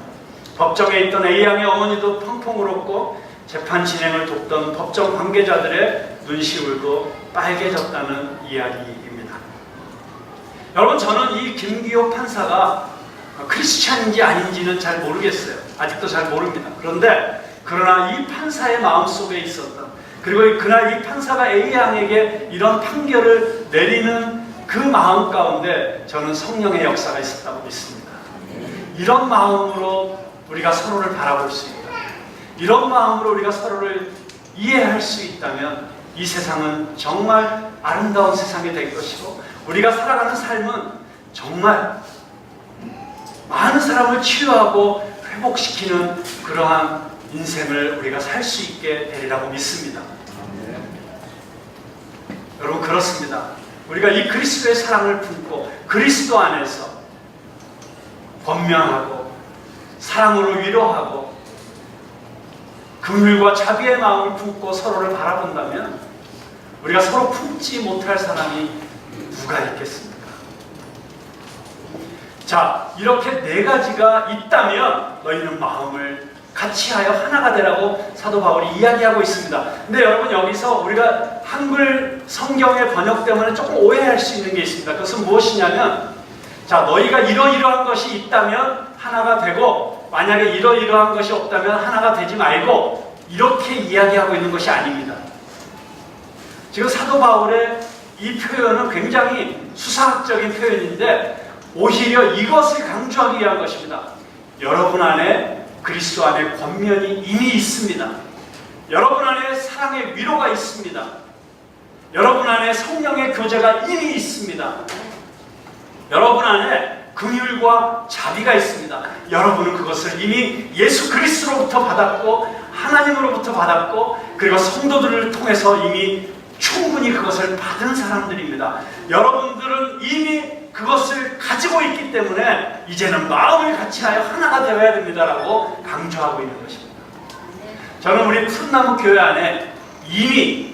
법정에 있던 A양의 어머니도 펑펑 울었고 재판 진행을 돕던 법정 관계자들의 눈시울도 빨개졌다는 이야기입니다. 여러분, 저는 이 김귀옥 판사가 크리스찬인지 아닌지는 잘 모르겠어요. 아직도 잘 모릅니다. 그러나 이 판사의 마음속에 있었던, 그리고 그날 이 판사가 A양에게 이런 판결을 내리는 그 마음 가운데 저는 성령의 역사가 있었다고 믿습니다. 이런 마음으로 우리가 서로를 바라볼 수 있다. 이런 마음으로 우리가 서로를 이해할 수 있다면 이 세상은 정말 아름다운 세상이 될 것이고 우리가 살아가는 삶은 정말 많은 사람을 치유하고 회복시키는 그러한 인생을 우리가 살 수 있게 되리라고 믿습니다. 여러분 그렇습니다. 우리가 이 그리스도의 사랑을 품고 그리스도 안에서 권면하고 사랑으로 위로하고 긍휼과 자비의 마음을 품고 서로를 바라본다면 우리가 서로 품지 못할 사람이 누가 있겠습니까? 자, 이렇게 네 가지가 있다면 너희는 마음을 같이하여 하나가 되라고 사도 바울이 이야기하고 있습니다. 근데 여러분 여기서 우리가 한글 성경의 번역 때문에 조금 오해할 수 있는 게 있습니다. 그것은 무엇이냐면, 자, 너희가 이러이러한 것이 있다면 하나가 되고 만약에 이러이러한 것이 없다면 하나가 되지 말고, 이렇게 이야기하고 있는 것이 아닙니다. 지금 사도 바울의 이 표현은 굉장히 수사학적인 표현인데 오히려 이것을 강조하기 위한 것입니다. 여러분 안에 그리스도 안에 권면이 이미 있습니다. 여러분 안에 사랑의 위로가 있습니다. 여러분 안에 성령의 교제가 이미 있습니다. 여러분 안에 긍휼과 자비가 있습니다. 여러분은 그것을 이미 예수 그리스도로부터 받았고 하나님으로부터 받았고 그리고 성도들을 통해서 이미 충분히 그것을 받은 사람들입니다. 여러분들은 이미 그것을 가지고 있기 때문에 이제는 마음을 같이하여 하나가 되어야 됩니다라고 강조하고 있는 것입니다. 저는 우리 푸른나무 교회 안에 이미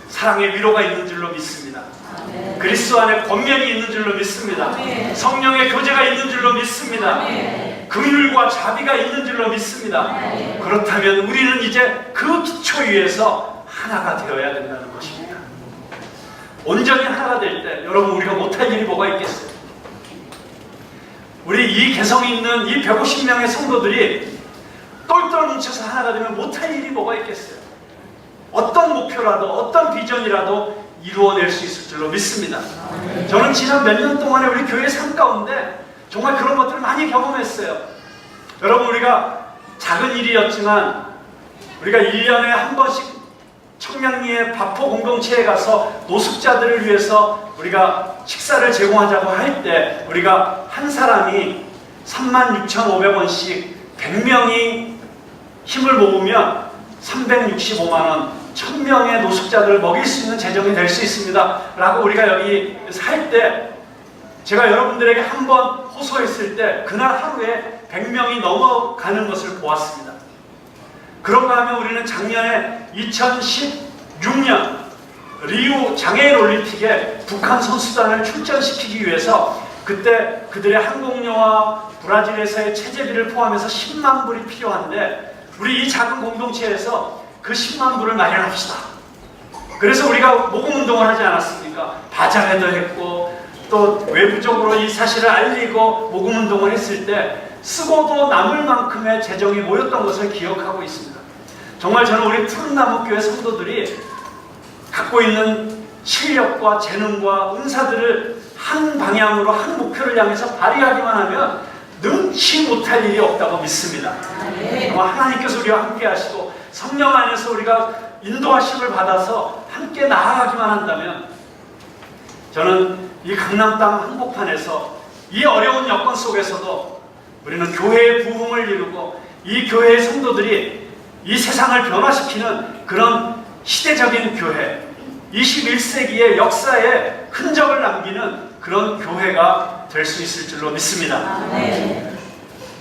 사랑의 위로가 있는 줄로 믿습니다. 그리스도 안에 권면이 있는 줄로 믿습니다. 성령의 교제가 있는 줄로 믿습니다. 긍휼과 자비가 있는 줄로 믿습니다. 그렇다면 우리는 이제 그 기초 위에서 하나가 되어야 된다는 것입니다. 온전히 하나가 될 때 여러분 우리가 못할 일이 뭐가 있겠어요? 우리 이 개성이 있는 이 150명의 성도들이 똘똘 뭉쳐서 하나가 되면 못할 일이 뭐가 있겠어요? 어떤 목표라도 어떤 비전이라도 이루어낼 수 있을 줄로 믿습니다. 저는 지난 몇 년 동안에 우리 교회 삶 가운데 정말 그런 것들을 많이 경험했어요. 여러분 우리가 작은 일이었지만 우리가 1년에 한 번씩 청량리의 바포 공동체에 가서 노숙자들을 위해서 우리가 식사를 제공하자고 할 때 우리가 한 사람이 36,500원씩 100명이 힘을 모으면 365만 원, 1000명의 노숙자들을 먹일 수 있는 재정이 될 수 있습니다 라고 우리가 여기 살 때 제가 여러분들에게 한번 호소했을 때 그날 하루에 100명이 넘어가는 것을 보았습니다. 그런가 하면 우리는 작년에 2016년 리우 장애인 올림픽에 북한 선수단을 출전시키기 위해서 그때 그들의 항공료와 브라질에서의 체재비를 포함해서 10만 불이 필요한데 우리 이 작은 공동체에서 그 10만 불을 마련합시다. 그래서 우리가 모금운동을 하지 않았습니까? 바자회도 했고 또 외부적으로 이 사실을 알리고 모금운동을 했을 때 쓰고도 남을 만큼의 재정이 모였던 것을 기억하고 있습니다. 정말 저는 우리 푸른나무 교회 성도들이 갖고 있는 실력과 재능과 은사들을 한 방향으로 한 목표를 향해서 발휘하기만 하면 능치 못할 일이 없다고 믿습니다. 하나님께서 우리와 함께 하시고 성령 안에서 우리가 인도하심을 받아서 함께 나아가기만 한다면 저는 이 강남 땅 한복판에서 이 어려운 여건 속에서도 우리는 교회의 부흥을 이루고 이 교회의 성도들이 이 세상을 변화시키는 그런 시대적인 교회, 21세기의 역사에 흔적을 남기는 그런 교회가 될 수 있을 줄로 믿습니다.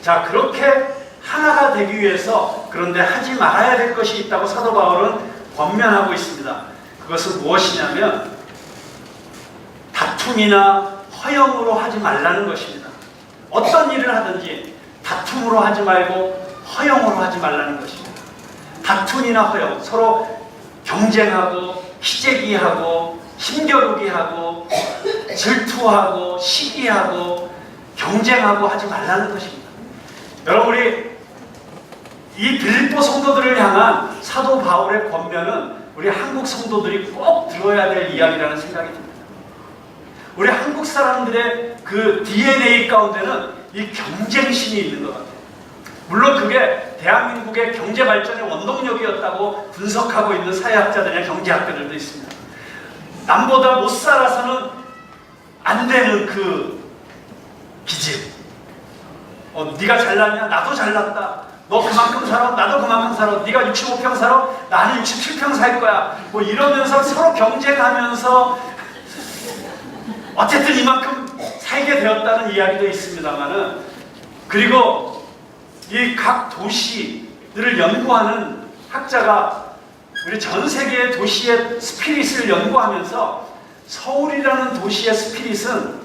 자, 그렇게 하나가 되기 위해서 그런데 하지 말아야 될 것이 있다고 사도 바울은 권면하고 있습니다. 그것은 무엇이냐면 다툼이나 허영으로 하지 말라는 것입니다. 어떤 일을 하든지 다툼으로 하지 말고 허영으로 하지 말라는 것입니다. 다툼이나 허영, 서로 경쟁하고 희재기하고 힘겨루기하고 질투하고 시기하고 경쟁하고 하지 말라는 것입니다. 여러분 우리 이 빌립보 성도들을 향한 사도 바울의 권면은 우리 한국 성도들이 꼭 들어야 될 이야기라는 생각이 듭니다. 우리 한국 사람들의 그 DNA 가운데는 이 경쟁심이 있는 것 같아요. 물론 그게 대한민국의 경제 발전의 원동력이었다고 분석하고 있는 사회학자들이나 경제학자들도 있습니다. 남보다 못 살아서는 안 되는 그 기질. 네가 잘났냐? 나도 잘났다. 너 그만큼 살아, 나도 그만큼 살아. 네가 65평 살아, 나는 67평 살 거야. 뭐 이러면서 서로 경쟁하면서 어쨌든 이만큼 살게 되었다는 이야기도 있습니다만은, 그리고 이 각 도시들을 연구하는 학자가 우리 전 세계의 도시의 스피릿을 연구하면서 서울이라는 도시의 스피릿은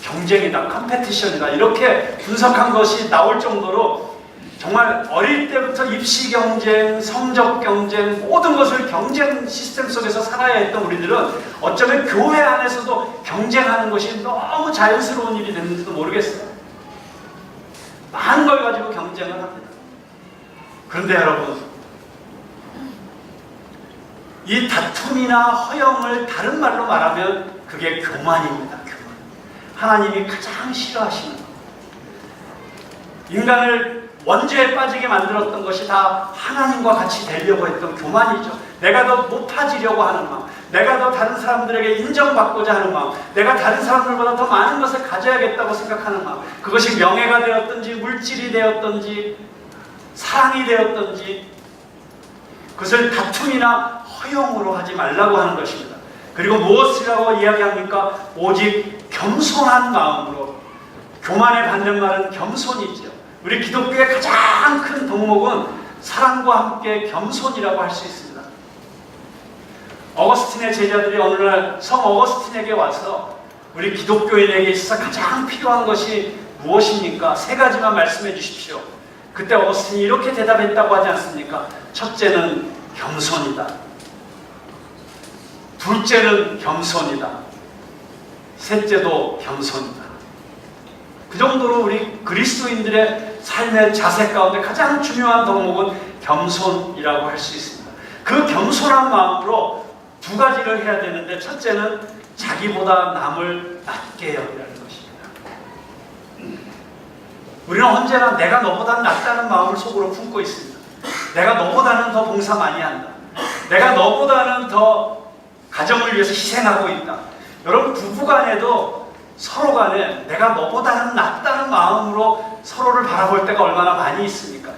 경쟁이다, 컴페티션이다, 이렇게 분석한 것이 나올 정도로 정말 어릴 때부터 입시 경쟁, 성적 경쟁, 모든 것을 경쟁 시스템 속에서 살아야 했던 우리들은 어쩌면 교회 안에서도 경쟁하는 것이 너무 자연스러운 일이 됐는지도 모르겠어요. 많은 걸 가지고 경쟁을 합니다. 그런데 여러분, 이 다툼이나 허영을 다른 말로 말하면 그게 교만입니다. 교만. 하나님이 가장 싫어하시는 것. 인간을 원죄에 빠지게 만들었던 것이 다 하나님과 같이 되려고 했던 교만이죠. 내가 더 높아지려고 하는 마음, 내가 더 다른 사람들에게 인정받고자 하는 마음, 내가 다른 사람들보다 더 많은 것을 가져야겠다고 생각하는 마음, 그것이 명예가 되었든지 물질이 되었든지 사랑이 되었든지, 그것을 다툼이나 허용으로 하지 말라고 하는 것입니다. 그리고 무엇이라고 이야기합니까? 오직 겸손한 마음으로. 교만의 반대말은 겸손이죠. 우리 기독교의 가장 큰 덕목은 사랑과 함께 겸손이라고 할 수 있습니다. 어거스틴의 제자들이 어느 날 성 어거스틴에게 와서 우리 기독교인에게 있어서 가장 필요한 것이 무엇입니까? 세 가지만 말씀해 주십시오. 그때 어거스틴이 이렇게 대답했다고 하지 않습니까? 첫째는 겸손이다. 둘째는 겸손이다. 셋째도 겸손이다. 그 정도로 우리 그리스도인들의 삶의 자세 가운데 가장 중요한 덕목은 겸손이라고 할 수 있습니다. 그 겸손한 마음으로 두 가지를 해야 되는데, 첫째는 자기보다 남을 낮게 여기라는 것입니다. 우리는 언제나 내가 너보다 낫다는 마음을 속으로 품고 있습니다. 내가 너보다는 더 봉사 많이 한다. 내가 너보다는 더 가정을 위해서 희생하고 있다. 여러분, 부부간에도 서로 간에 내가 너보다는 낫다는 마음으로 서로를 바라볼 때가 얼마나 많이 있습니까?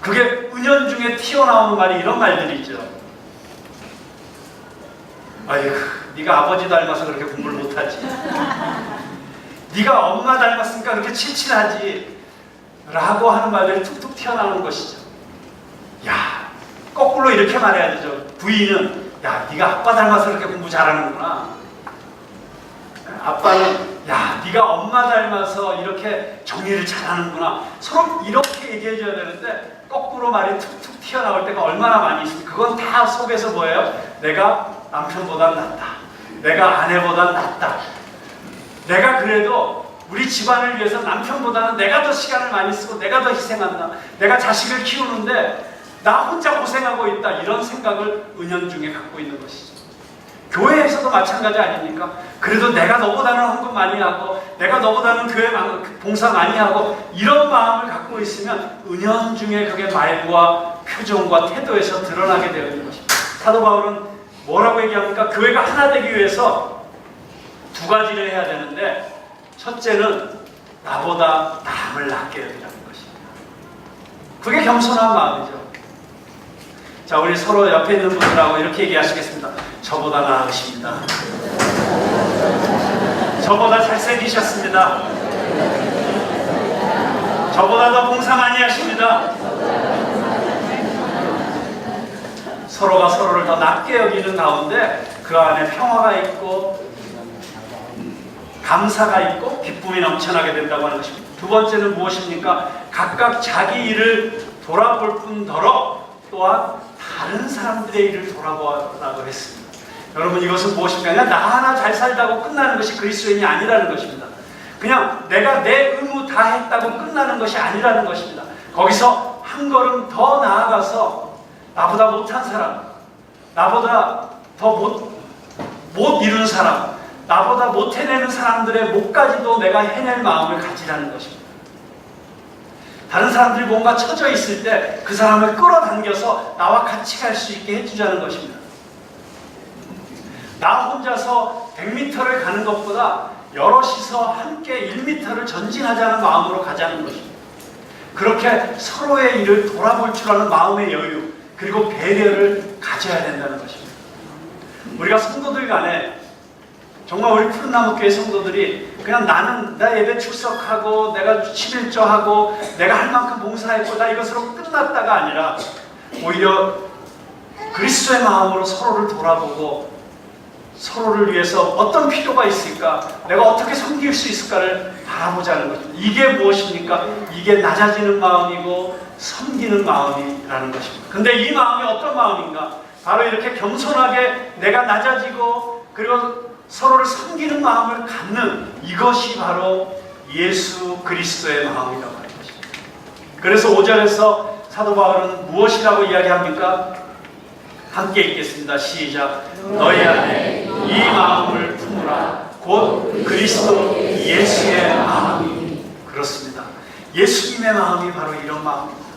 그게 은연중에 튀어나오는 말이 이런 말들이죠. 아이고, 네가 아버지 닮아서 그렇게 공부를 못하지. 네가 엄마 닮았으니까 그렇게 칠칠하지. 라고 하는 말들이 툭툭 튀어나오는 것이죠. 야, 거꾸로 이렇게 말해야 되죠. 부인은, 야, 네가 아빠 닮아서 그렇게 공부 잘하는구나. 아빠는, 야, 네가 엄마 닮아서 이렇게 정리를 잘하는구나. 서로 이렇게 얘기해줘야 되는데 거꾸로 말이 툭툭 튀어나올 때가 얼마나 많이 있습니까? 그건 다 속에서 뭐예요? 내가 남편보다 낫다. 내가 아내보다 낫다. 내가 그래도 우리 집안을 위해서 남편보다는 내가 더 시간을 많이 쓰고 내가 더 희생한다. 내가 자식을 키우는데 나 혼자 고생하고 있다. 이런 생각을 은연중에 갖고 있는 것이죠. 교회에서도 마찬가지 아닙니까? 그래도 내가 너보다는 헌금 많이 하고 내가 너보다는 교회 봉사 많이 하고 이런 마음을 갖고 있으면 은연중에 그게 말과 표정과 태도에서 드러나게 되어 있는 것입니다. 사도 바울은 뭐라고 얘기합니까? 교회가 하나 되기 위해서 두 가지를 해야 되는데, 첫째는 나보다 남을 낫게 여기라는 것입니다. 그게 겸손한 마음이죠. 자, 우리 서로 옆에 있는 분들하고 이렇게 얘기하시겠습니다. 저보다 나으십니다. 저보다 잘생기셨습니다. 저보다 더 봉사 많이 하십니다. 서로가 서로를 더 낮게 여기는 가운데 그 안에 평화가 있고 감사가 있고 기쁨이 넘쳐나게 된다고 하는 것입니다. 두 번째는 무엇입니까? 각각 자기 일을 돌아볼 뿐더러 또한 다른 사람들의 일을 돌아보라고 했습니다. 여러분, 이것은 무엇입니까? 그냥 나 하나 잘 살다고 끝나는 것이 그리스도인이 아니라는 것입니다. 그냥 내가 내 의무 다 했다고 끝나는 것이 아니라는 것입니다. 거기서 한 걸음 더 나아가서 나보다 못한 사람, 나보다 더 못 이룬 사람, 나보다 못 해내는 사람들의 몫까지도 내가 해낼 마음을 가지라는 것입니다. 다른 사람들이 뭔가 처져 있을 때 그 사람을 끌어당겨서 나와 같이 갈 수 있게 해주자는 것입니다. 나 혼자서 100m를 가는 것보다 여럿이서 함께 1m를 전진하자는 마음으로 가자는 것입니다. 그렇게 서로의 일을 돌아볼 줄 아는 마음의 여유 그리고 배려를 가져야 된다는 것입니다. 우리가 성도들 간에 정말 우리 푸른나무교회 성도들이 그냥 나는 나 예배 출석하고 내가 11조하고 내가 할 만큼 봉사했고 나 이것으로 끝났다가 아니라 오히려 그리스도의 마음으로 서로를 돌아보고 서로를 위해서 어떤 필요가 있을까, 내가 어떻게 섬길 수 있을까를 바라보자는 것입니다. 이게 무엇입니까? 이게 낮아지는 마음이고 섬기는 마음이라는 것입니다. 근데 이 마음이 어떤 마음인가? 바로 이렇게 겸손하게 내가 낮아지고 그리고 서로를 섬기는 마음을 갖는 이것이 바로 예수 그리스도의 마음이라고 하는 것입니다. 그래서 5절에서 사도 바울은 무엇이라고 이야기합니까? 함께 읽겠습니다. 시작. 너희 안에 이 마음을 품으라. 곧 그리스도 예수의 마음이. 그렇습니다. 예수님의 마음이 바로 이런 마음입니다.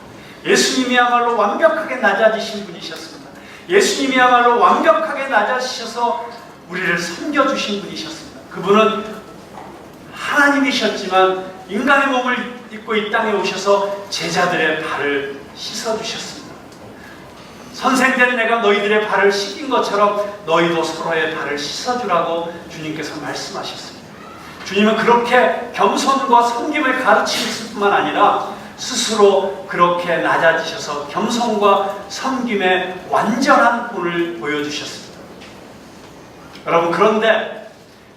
예수님이야말로 완벽하게 낮아지신 분이셨습니다. 예수님이야말로 완벽하게 낮아지셔서 우리를 섬겨주신 분이셨습니다. 그분은 하나님이셨지만 인간의 몸을 입고 이 땅에 오셔서 제자들의 발을 씻어주셨습니다. 선생된 내가 너희들의 발을 씻긴 것처럼 너희도 서로의 발을 씻어주라고 주님께서 말씀하셨습니다. 주님은 그렇게 겸손과 섬김을 가르치실 뿐만 아니라 스스로 그렇게 낮아지셔서 겸손과 섬김의 완전한 본을 보여주셨습니다. 여러분, 그런데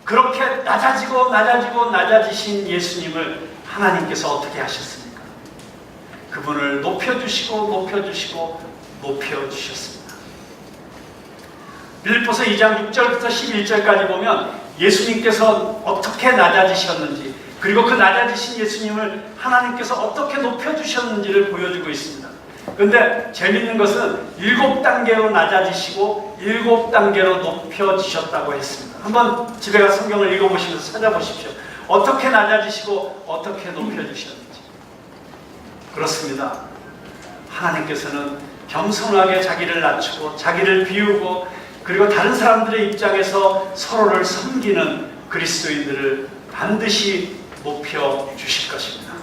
그렇게 낮아지신 예수님을 하나님께서 어떻게 하셨습니까? 그분을 높여주시고 높여주셨습니다. 빌립보서 2장 6절부터 11절까지 보면 예수님께서 어떻게 낮아지셨는지, 그리고 그 낮아지신 예수님을 하나님께서 어떻게 높여주셨는지를 보여주고 있습니다. 그런데 재미있는 것은 7단계로 낮아지시고 7단계로 높여지셨다고 했습니다. 한번 집에 가서 성경을 읽어보시면서 찾아보십시오. 어떻게 낮아지시고 어떻게 높여주셨는지. 그렇습니다. 하나님께서는 겸손하게 자기를 낮추고 자기를 비우고 그리고 다른 사람들의 입장에서 서로를 섬기는 그리스도인들을 반드시 높여주실 것입니다.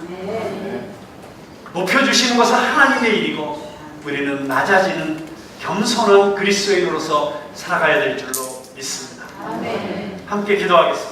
높여주시는 것은 하나님의 일이고 우리는 낮아지는 겸손한 그리스도인으로서 살아가야 될 줄로 믿습니다. 함께 기도하겠습니다.